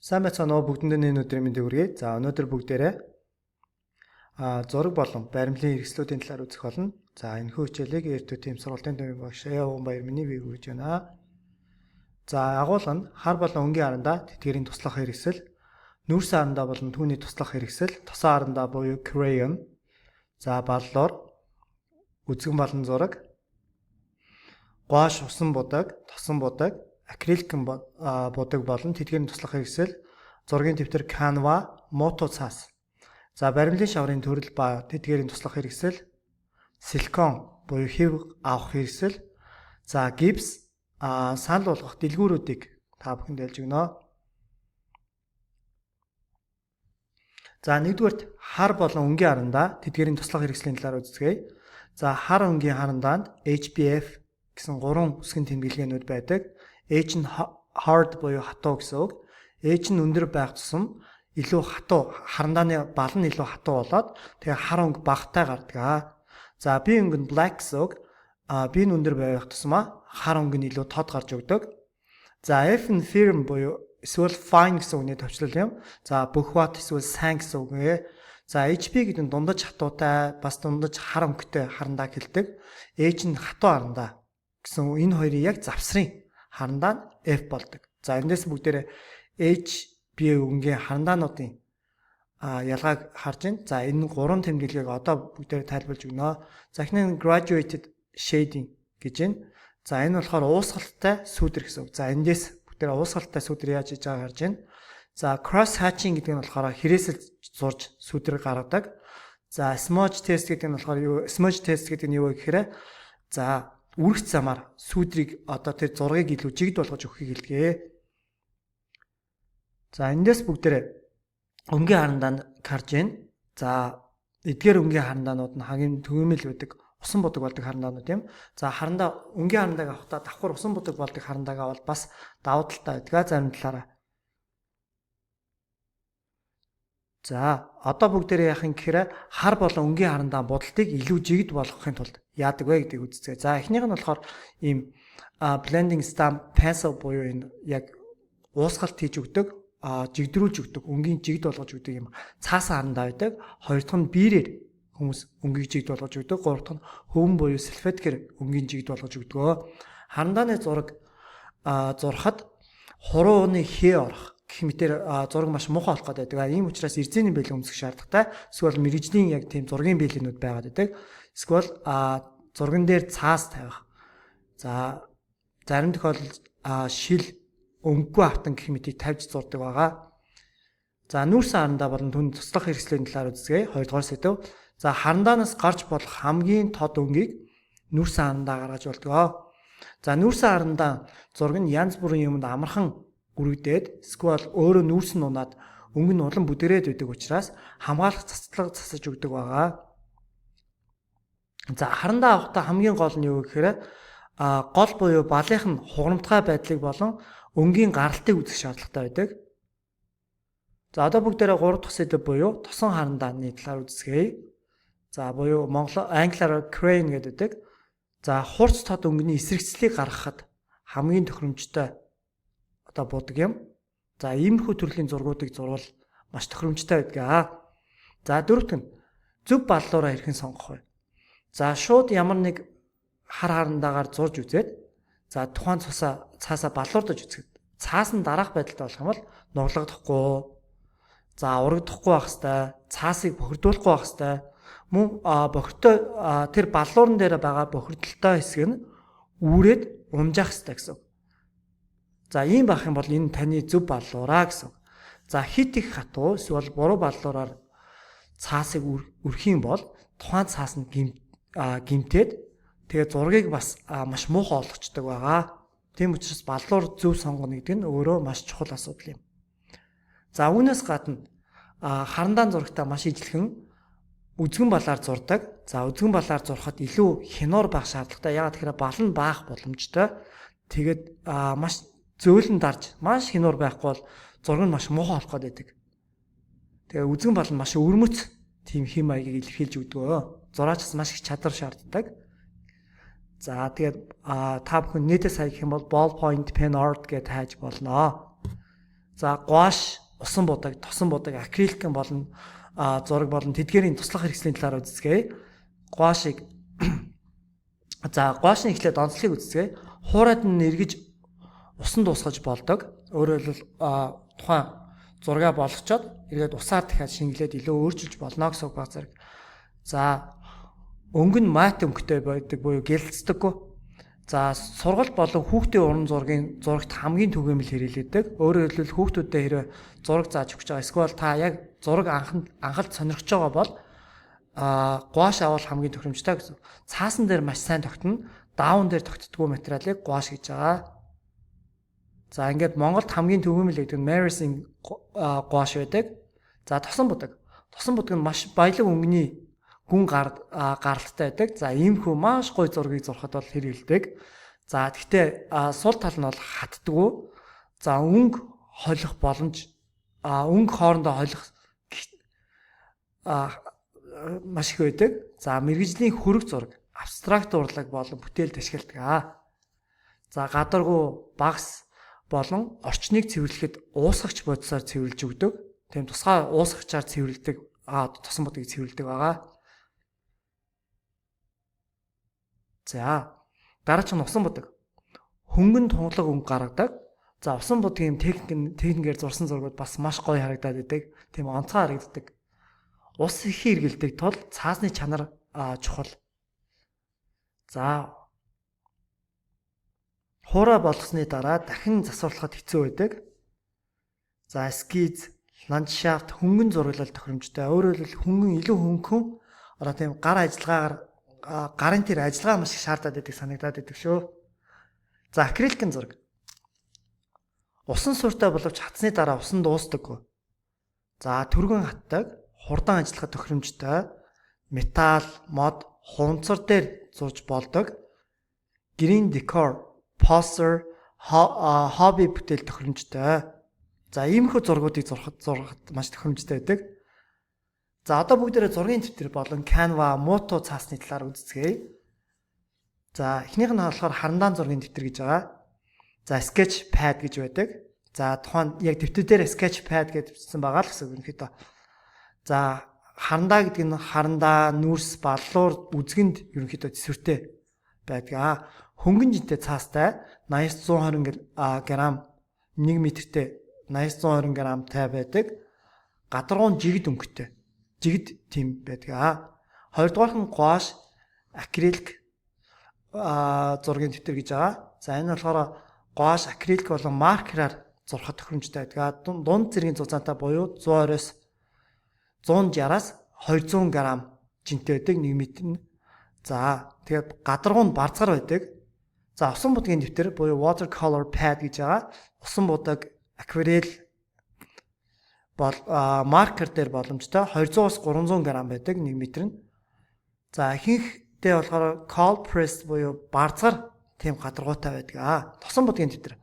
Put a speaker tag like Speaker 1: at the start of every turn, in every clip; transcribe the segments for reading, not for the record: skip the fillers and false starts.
Speaker 1: Сайн байцгаана уу бүгдэндээ энэ өдрийн мэндийг хүргэе. За өнөөдөр бүгдээрээ зураг болон баримлын хэрэгслүүдийн талаар үзэх болно. За энэхүү хичээлийг Эрдэнэ тим сургуулийн төвийн багш Явган Баяр миний бий хүргэж байна. За агуулга нь хар болон өнгийн харандаа тэтгэрийн туслах хэрэгсэл, нүүрс харандаа болон түүний туслах хэрэгсэл, тосон харандаа буюу crayon, за баллуур, үзгэн болон зураг, гуаш усан будаг, тосон будаг, акрилик будаг болон тэтгэрийн туслах хэрэгсэл, зургийн дэвтэр Canva, мото цаас. За баримлын шаврын төрөл ба тэтгэрийн туслах хэрэгсэл, силикон буюу хэв авах хэрэгсэл, за гипс, санал болгох дэлгүүрүүдийг та бүхэнд хэлж өгнө. За нэгдүгээрт хар болон өнгийн харандаа тэтгэрийн туслах хэрэгслийн талаар үзье. За хар өнгийн харандаанд HBF гэсэн 3 үсгийн тэмдэглэгээнүүд байдаг. H нь hard буюу хатуу гэсэн үг. H нь өндөр байх тусам илүү хатуу, харандааны бал нь илүү хатуу болоод тэгээ хар өнгө багтай гардаг. За B өнгө нь black гэсэн үг. B нь өндөр байх тусмаа хар өнгө нь илүү тод гарч өгдөг. За F нь firm буюу эсвэл fine гэсэн үгний төвчлөл юм. За бөхбат эсвэл сайн гэсэн үг нэ. За HP гэдэг нь дундаж хатуутай, бас дундаж хар өнгөтэй харандааг хэлдэг. H нь хатуу харандаа гэсэн энэ хоёрын яг завсрын харандаа нь F болдог. За эндээс бүгдээрээ H, B өнгийн харандаануудын ялгааг харж байна. За энэ 3 тэмдэглэгийг одоо бүгдээрээ тайлбарлаж өгнө. За эхнийх нь graduated shading гэж байна. За энэ болохоор уусгалтай сүүдэр гэсэн үг. За эндээс бүгдээрээ уусгалтай сүүдэр яаж хийж байгааг харж байна. За cross hatching гэдэг нь болохоор хэрэгсэл зурж сүүдэр гаргадаг. За smudge test гэдэг нь болохоор smudge test гэдэг нь юу вэ гэхээр за үрэх замаар сүүдрийг одоо тэр зургийг илүү жигд болгож өгөхийг хэлдэг. За эндээс бүгдээрээ өнгийн харандаанд харж байна. За эдгээр өнгийн харандаанууд нь хагийн төгөөмөл байдаг, усан будаг болдог харандаанууд юм. За харандаа өнгийн харандааг авахдаа давхар усан будаг болдог харандааг авал бас давуу талтай байдаг зарим талаараа. За одоо бүгдээрээ яах юм гэхээр хар болон өнгийн харандаа будалтыг илүү жигд болгохын тулд яадаг вэ гэдгийг үзье. За эхнийх нь болохоор ийм blending stamp pencil буюу энэ яг уусгалт хийж өгдөг, жигдрүүлж өгдөг, өнгийн жигд болгож өгдөг юм цаасан харандаа байдаг. Хоёр дахь нь биерээр хүмүүс өнгийг жигд болгож өгдөг. Гурав дахь нь хөвөн буюу салфеткээр өнгийн жигд болгож өгдөг. Харандааны зураг зурхад хурууны хээ орох гэх мэтээр зураг маш муухай болох гэдэг. Ийм учраас эрзэний бэлэг өмсөх шаардлагатай. Эсвэл мэрэгжлийн яг тийм зургийн бэлгэнүүд байгаад байдаг. Эсвэл зурган дээр цаас тавих. За зарим тохиолдолд шил өнгөгүй автан гэх мэтийг тавьж зурдаг байгаа. За нүүрс харандаа болон түүний туслах хэрэгслийн талаар үзье. 2 дугаар сэдв. За харандаанаас гарч болох хамгийн тод өнгийг нүүрс харандаа гаргаж болдог. За нүүрс харандаа зураг нь янз бүрийн юмд амархан үрэгдээд эсвэл өөрөө нүүрс нь унаад өнгө нь улам бүдэрээд байдаг учраас хамгаалах цацлага засаж өгдөг байгаа. За харандаа авахдаа хамгийн гол нь юу гэхээр гол буюу балынх нь хугамдгай байдлыг болон өнгийн гаралтыг үзэх шаардлагатай байдаг. За одоо бүгдээрээ 3 дахь сэдэв буюу тосон харандааны талаар үзье. За буюу англиар crane гэдэг. За хурц тод өнгөний эсрэгцлийг гаргахад хамгийн тохиромжтой будаг юм. За иймэрхүү төрлийн зургуудыг зурвал маш тохиромжтой байдаг. За дөрөвт нь зөв баллуураа хэрхэн сонгох вэ? За шууд ямар нэг хар харандаагаар зурж үзээд за тухайн цаасаа баллуурдаж үзэхэд цаас нь дараах байдалтай болох юм бол нуглагдахгүй. За урагдахгүй байх хэвээр, цаасыг бохирдуулахгүй байх хэвээр. Мөн бохиртой тэр баллуурн дээр байгаа бохирдолтой хэсэг нь үүрээд унжаах хэвээр гэсэн. За ийм байх юм бол энэ таны зөв баллуураа гэсэн. За хит их хатуу эсвэл буруу баллуураар цаасыг үрэх юм бол тухайн цаас нь гимтээд тэгээ зургийг бас маш муухай болгочдөг байгаа. Тийм учраас баллуур зөв сонгоно гэдэг нь өөрөө маш чухал асуудал юм. За үүнээс гадна харандаан зурагтаа маш ижилхэн үзгэн балаар зурдаг. За үзгэн балаар зурхад илүү хянуур байх шаардлагатай. Яагаад гэхээр бал нь баах боломжтой. Тэгээд маш зөөлөн дарж маш хянуур байхгүй бол зураг нь маш муухай болох гэдэг. Тэгээ үзгэн бал нь маш өвөрмөц тийм хэм маягийг илэрхийлж өгдөг. Зураач маш их чадвар шаарддаг. За тэгээд та бүхэн нийтээ сая гэх юм бол ballpoint pen art гэж хайж болно. За гуаш, усан будаг, тосон будаг, акриликэн болон зураг болон тэдгээрийн туслах хэрэгслийн талаар үздэсгэе. Гуашыг за гуашны эхлээд онцлогийг үздэсгэе. Хуурайд нь эргэж усан дуусгаж болдог. Өөрөөр хэлбэл тухайн зургаа болгочоод эргээд усаар дахиад шингэлээд илүү өөрчилж болно гэсэн үг баг зэрэг. За өнгө нь мат өнгөтэй байдаг буюу гялцдаггүй. За сургалт болон хүүхдийн уран зургийн зурагт хамгийн түгээмэл хэрэглэдэг. Өөрөөр хэлбэл хүүхдүүдэд хэрэг зураг зааж өгч байгаа. Эсвэл та яг зураг анхалт сонирхож байгаа бол гуаш авал хамгийн тохиромжтой гэсэн. Цаасан дээр маш сайн тогтно. Даун дээр тогтдоггүй материалыг гуаш гэж байгаа. За ингээд Монголд хамгийн түгээмэл гэдэг нь Maris-ийн гуаш байдаг. За тосон будаг. Тосон будаг нь маш баялаг өнгөний гүн гаралтай байдаг. За иймхүү маш гоё зургийг зурхад бол хэрэгэлдэг. За гэхдээ сул тал нь бол хатдаггүй. За өнгө холих боломж өнгө хоорондоо холих маш их байдаг. За мэргэжлийн хөрөг зураг, абстракт урлаг болон бүтээлд ашигладаг. За гадаргуу багс болон орчныг цэвэрлэхэд уусгагч бодисоор цэвэрлж өгдөг. Тийм тусгай уусгагчаар цэвэрлэдэг тосон будгийг цэвэрлэдэг байгаа. За дараач нь усан будаг. Хөнгөн тунгалаг өнгө гаргадаг. За усан будгийн техникээр зурсан зургууд бас маш гоё харагдаад байдаг. Тийм онцгой харагддаг. Ус их хэргэлдэг тул цаасны чанар чухал. За хуурай болгосны дараа дахин засварлахад хэцүү байдаг. За эскиз, ландшафт, хөнгөн зураглал тохиромжтой. Өөрөөр хэлбэл хөнгөн илүү хөнгөн тийм гар ажиллагаагаар гарын тэр ажиллагаа маш их шаардаад байдаг санагдаад байдаг шүү. За акриликэн зураг. Усан суурьтай боловч хатсны дараа усан дуустдаггүй. За түргэн хатдаг, хурдан ажиллахад тохиромжтой, металл, мод, хуванцар дээр зурж болдог. Гэрийн декор, poster, хобби бүтээл тохиромжтой. За иймэрхүү зургуудыг зурхад маш тохиромжтой байдаг. За одоо бүгдээрээ зургийн дэвтэр болон Canva, Moto цаасны талаар үздэсгэе. За эхнийх нь болохоор харандаан зургийн дэвтэр гэж байгаа. За Sketchpad гэж байдаг. За тухайн яг дэвтэр дээр Sketchpad гэж бичсэн байгаа л гэсэн үг нөхөд. За харандаа гэдэг нь харандаа, нүрс, баллуур үзгэнд ерөнхийдөө төсвөртэй байдаг. Хөнгөн жинтэй цаастай 80-120 г 1 метртэй 80-120 г-тай байдаг. Гадаргуун жигд өнгөтэй. Жигд тийм байдаг. Хоёрдугаар нь гуаш, акрилик зургийн дэвтэр гэж байгаа. За энэ болохоор гуаш, акрилик болон маркераар зурхад тохиромжтой байдаг. Дунд зэргийн зузаантай буюу 120-с 160-аас 200 г жинтэй байдаг 1 метр нь. За тэгээд гадаргуун барцгар байдаг. За усан будгийн дэвтэр буюу watercolor pad гэж байгаа. Усан будаг, акварел бол маркер дээр боломжтой 200-аас 300 г байдаг 1 метр нь. За ихэнхдээ болохоор cold press буюу барцгар тийм гадаргуутай байдаг. Тосон будгийн дэвтэр.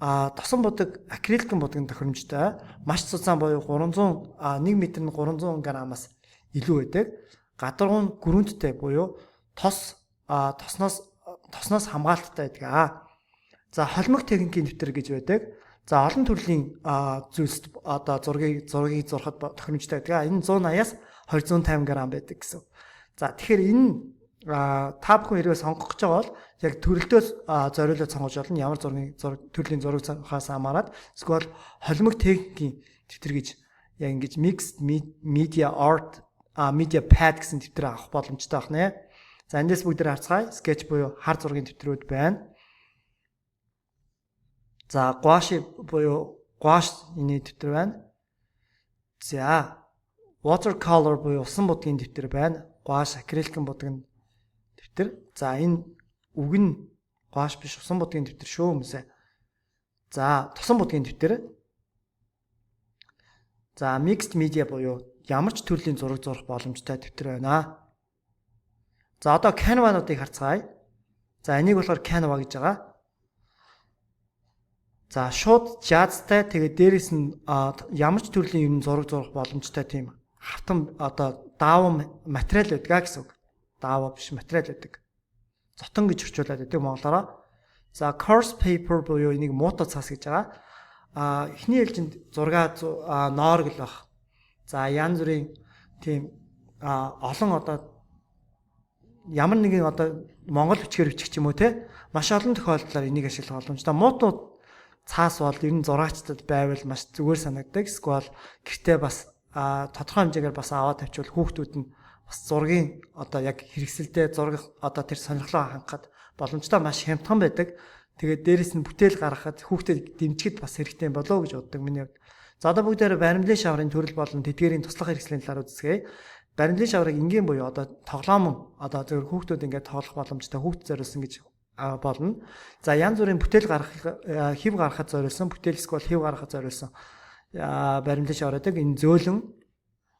Speaker 1: Тосон будаг акриликэн будгийн тохиромжтой маш цуцаан буюу 300 1 метр нь 300 г-аас илүү байдаг. Гадаргуун гүрэнттэй буюу тосноос хамгаалттай байдаг. За холимог техникийн дэвтэр гэж байдаг. За олон төрлийн зүйлс одоо зургийг зурхад тохиромжтой байдаг. Энэ 180-аас 250 г байдаг гэсэн. За тэгэхээр энэ та бүхэн хэрвээ сонгох гэж байгаа бол яг төрөлтөө зориулаад сонгож болно. Ямар төрлийн зурагаас хамаарат эсвэл холимог техникийн дэвтэр гэж яг ингэж mixed media art media pad гэсэн дэвтэр авах боломжтой байна. За эндээс бүгд харцгаая. Sketch буюу хар зургийн дэвтрүүд байна. За гуаш буюу гуаш энэ дэвтэр байна. За watercolor буюу усан будгийн дэвтэр байна. Гуаш, акриликэн будгийн дэвтэр. За энэ үг нь гуаш биш усан будгийн дэвтэр шүү хүмүүсээ. За тосон будгийн дэвтэр. За mixed media буюу ямар ч төрлийн зураг зурах боломжтой дэвтэр байна. За одоо Canva-нуудыг харцгаая. За энийг болохоор Canva гэж байгаа. За шууд жазтай тэгээд дээрэс нь ямар ч төрлийн юм зураг зурах боломжтой тийм хавтан одоо даавар материал байдаг гэсэн үг. Даавар биш материал байдаг. Зотон гэж орчуулад байдаг монголоор. За coarse paper буюу энийг муута цаас гэж байгаа. эхний ээлжинд 6 ноорг л баг. За янз бүрийн тийм олон одоо ямар нэгэн одоо Монгол бичгээр бичих ч юм уу те маш олон тохиолдлоор энийг ашиглах боломжтой. Муутнууд цаас бол ер нь зураачтад байвал маш зүгээр санагддаг. Эсвэл гэртээ бас тодорхой хэмжээгээр бас аваад тавьчвал хүүхдүүд нь бас зургийн одоо яг хэрэгсэлдээ зураг одоо тэр сонирхлоо хангахад боломжтой маш хямдхан байдаг. Тэгээд дээрэс нь бүтээл гаргахад хүүхдэд дэмжихэд бас хэрэгтэй болов уу гэж боддог миний хувьд. За одоо бүгдээр баримлын шаврын төрөл болон тэдгээрийн туслах хэрэгслийн талаар үзье. Баримлын шаврыг энгийн буюу одоо тоглоомон одоо зөвхөн хүүхдүүд ингээд тоглох боломжтой хүүхд зориулсан гэж болно. За янз бүрийн бүтээл гаргах хэв гаргахад зориулсан бүтээл эсвэл хэв гаргахад зориулсан баримлын шавар гэдэг энэ зөөлөн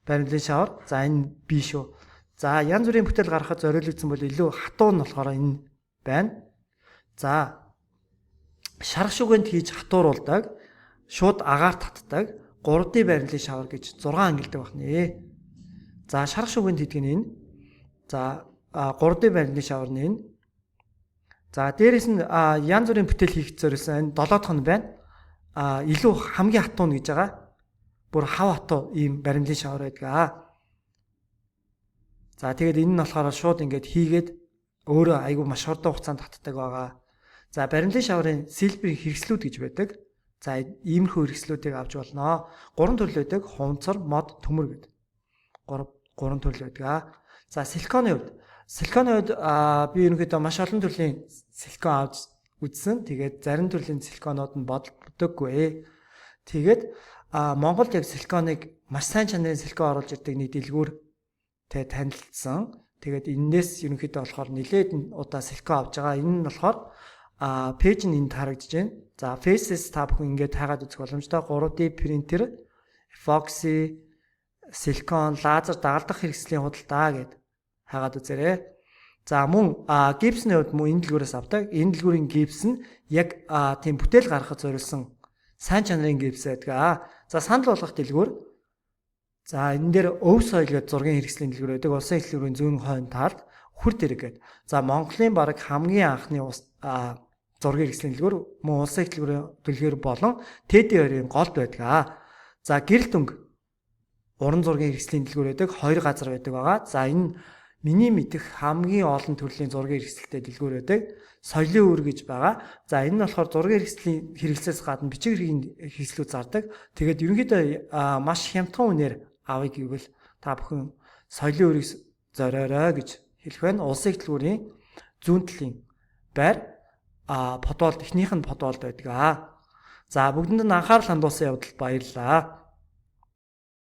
Speaker 1: баримлын шавар. За энэ бий шүү. За янз бүрийн бүтээл гаргахад зориулагдсан бол илүү хатуу нь болохоор энэ байна. За шарах шүгэнд хийж хатууруулдаг, шууд агаар татдаг 3D баримлын шавар гэж 6 ангилдаг байна. За шарах шүгэнд хийдэг нь энэ. За 3D баримлын шавар нь энэ. За дээрэс нь янз бүрийн бүтээл хийх зориулсан энэ 7 дахь нь байна. Илүү хамгийн хатуу нь гэж байгаа. Бүр хав хатуу ийм баримлын шавар байдаг. За тэгээд энэ нь болохоор шууд ингээд хийгээд өөрөө айгүй маш хурдан хугацаанд татдаг байгаа. За баримлын шаврын сэлбэрийн хэрэгслүүд гэж байдаг. За иймэрхүү хэрэгслүүдийг авч болно. 3 төрөл байдаг. Хуванцар, мод, төмөр гэдэг. 3 төрөл байдаг. За силиконы хувьд би ерөнхийдөө маш олон төрлийн силикон авч үзсэн. Тэгээд зарим төрлийн силиконууд нь боддоггүй. Тэгээд Монголд яг силиконыг маш сайн чанарын силикон оруулж ирдэг нэг дэлгүүртэй танилцсан. Тэгээд энэс ерөнхийдөө болохоор нэлээд удаа силикон авч байгаа. Энэ нь болохоор пэйж нь энд харагдаж байна. За Faces та бүхэн ингээд таагаад үзэх боломжтой. 3D принтер, epoxy, силикон, лазер дагалдах хэрэгслийн худалдаа гэд хаагаад үзээрэй. За мөн гипсний хувьд мөн энэ дэлгүүрээс авдаг. Энэ дэлгүүрийн гипс нь яг тийм бүтээл гаргахад зориулсан сайн чанарын гипс байдаг. За санал болгох дэлгүүр. За энэ дээр өв соёл гэдэг зургийн хэрэгслийн дэлгүүр байдаг. Улсын дэлгүүрийн зүүн хойно талд хүр тэрэг гэдэг. За Монголын баг хамгийн анхны зургийн хэрэгслийн дэлгүүр мөн улсын дэлгүүр болон TD2-ийн голд байдаг. За гэрэл дүнг уран зургийн хэрэгслийн дэлгүүр байдаг. 2 газар байдаг байгаа. За энэ миний мэдэх хамгийн олон төрлийн зургийн хэрэгсэлтэй дэлгүүр байдаг. Соёлын үүр гэж байгаа. За энэ нь болохоор зургийн хэрэгслээс гадна бичиг хэргийн хэрэгслүүд зардаг. Тэгээд ерөнхийдөө маш хямдхан үнээр авъя гэвэл та бүхэн соёлын үүрийг зориорой гэж хэлэх байна. Улсын дэлгүүрийн зүүн талын байр подвалд эхнийх нь подвалд байдаг. За бүгдэнд нь анхаарал хандуулсан явдалд баярлалаа.